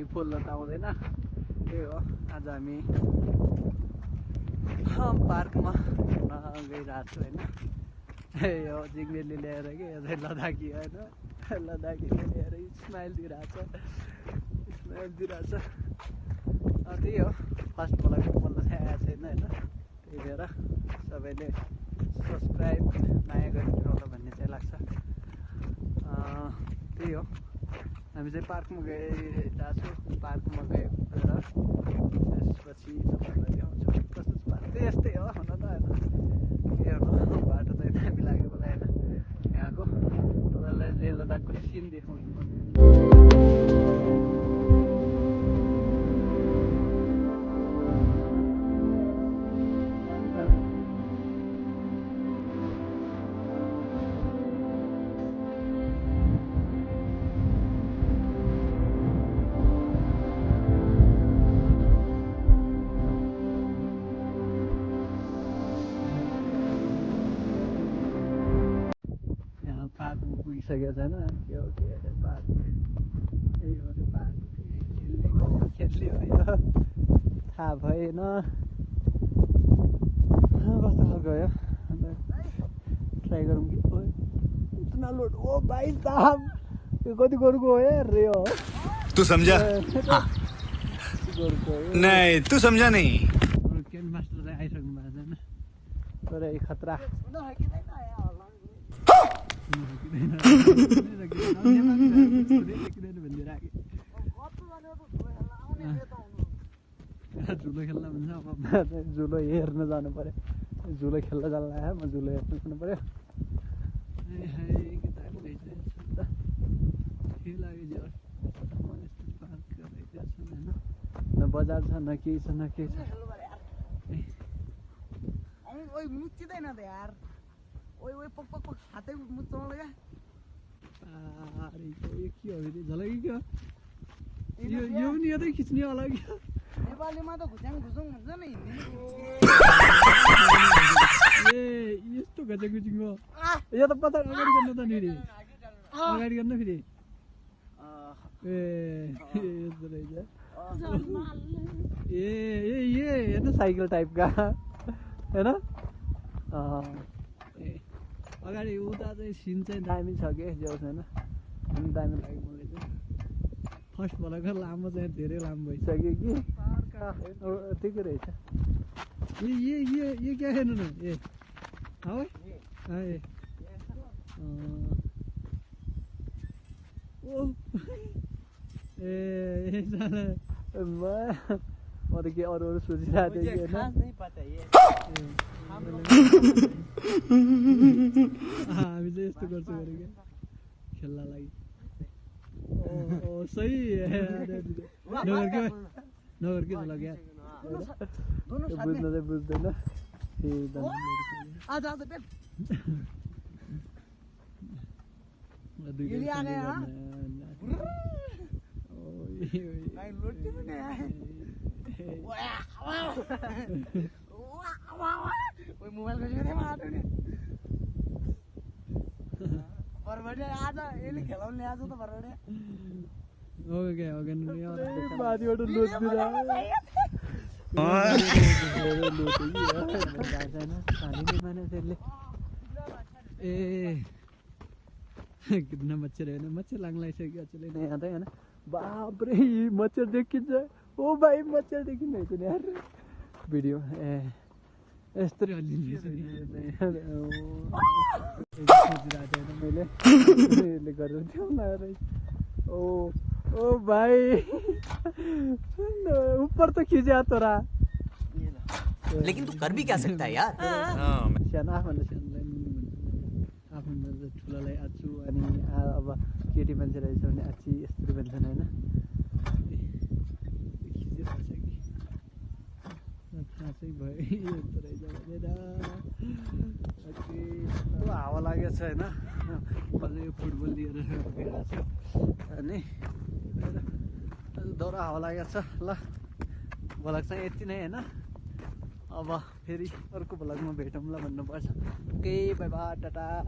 केही बोल्न त आउँदैन। त्यही हो आज हामी पार्कमा गइरहेको छु होइन। यो जिग्नेले ल्याएर कि यतै लद्दाखी होइन, लद्दाखीले ल्याएर स्माइल दिइरहेछ। त्यही हो फर्स्ट ब्लग बोल्न चाहिँ आएको छैन होइन। त्यही भएर सबैले सब्सक्राइब माया गरिदिनु होला भन्ने चाहिँ लाग्छ। त्यही हो हामी चाहिँ पार्कमा गइरहेको छु। पार्कमा गएर त्यसपछि तपाईँहरूलाई देखाउँछु कस्तो छ पार्क। यस्तै हो हुन त होइन, के गर्नु बाटो त दामी लागेको होइन यहाँको। तपाईँलाई लेह लद्दाखको सिन देखाउँछु। पार्कमा पुगिसकेको छैन। के हो के पार्क, यही हो त्यो पार्क। खेल्ने हो यो थाहा भएन कस्तो खालको हो। अन्त ट्राई गरौँ कि इतना लोड। ओ भाइ साहब यो कति गोरुको हो यार यो। तू समझा? हाँ। नहीं तू समझा नहीं। केन मास्टर चाहिँ आइसक्नु भएको छैन तर यो खतरा। झुलो खेल्न भन्छ। अब झुलो हेर्न जानु पर्यो। झुलो खेल्न जानु लाग्यो, म झुलो हेर्न जानु पर्यो। न बजार छ न केही छ न केही छ। मुच्चिँदैन त यार। ओइ ओइ पक पक पक हातै मुच्चाउन लग्यो। अरे यो के हो फेरि झलकी के हो यो नि यतै खिच्ने होला कि। नेपालीमा त घुस्याङ घुसुङ हुन्छ नि ए यस्तो घचेकुचिङ हो यो त पचास अगाडि गर्नु त नि फेरि अगाडि गर्नु फेरि। ए यस्तो रहेछ। ए हेर्नु साइकल टाइपका होइन। अगाडि उता चाहिँ सिन चाहिँ दामी छ कि जो छैन दामी लाग्यो मलाई चाहिँ। फर्स्ट भर्खर लामो चाहिँ धेरै लामो भइसक्यो कि ठिकै रहेछ। ये क्या हेर्नु न ए है ओ ए म त के अरू सोचिरहेको थिएँ कि हामी चाहिँ यस्तो गर्छौँ अरे क्या खेल्न लागि। सही नगर के झलक यार बुझ्न चाहिँ बुझ्दैन। मोबाइल बरबडे आज यसले खेलाउनु ल्याएको छ त बरबडे। ओके ओके बारीबाट लोड दिरा ए कितना मच्छर है ना। मच्छर लाग्न लागिसक्यो अचेलै नै यहाँ त होइन। बापरे मच्छर देखिन्छ। ओ भाइ मच्छर देखिँदैछ नि यार भिडियो। ए यस्तो मैले यसले गरेर थियो ओ ओ भाइ ऊपर तो खिचा तोरा। लेकिन तू कर भी क्या सकता है यार। सानो आफूभन्दा सानोलाई आफूभन्दा ठुलोलाई आछु अनि अब केटी मान्छे रहेछ भने आची यस्तो भन्छन् होइन। थाहा चाहिँ भयो यस्तो रहेछ भनेर। हावा लागेको छ होइन। म चाहिँ यो फुटबल लिएर गइरहेको छु अनि दौरा हावा लागेको छ। ल भ्लग चाहिँ यति नै होइन। अब फेरि अर्को भ्लगमा भेटौँ ल भन्नुपर्छ। Okay by by Tata.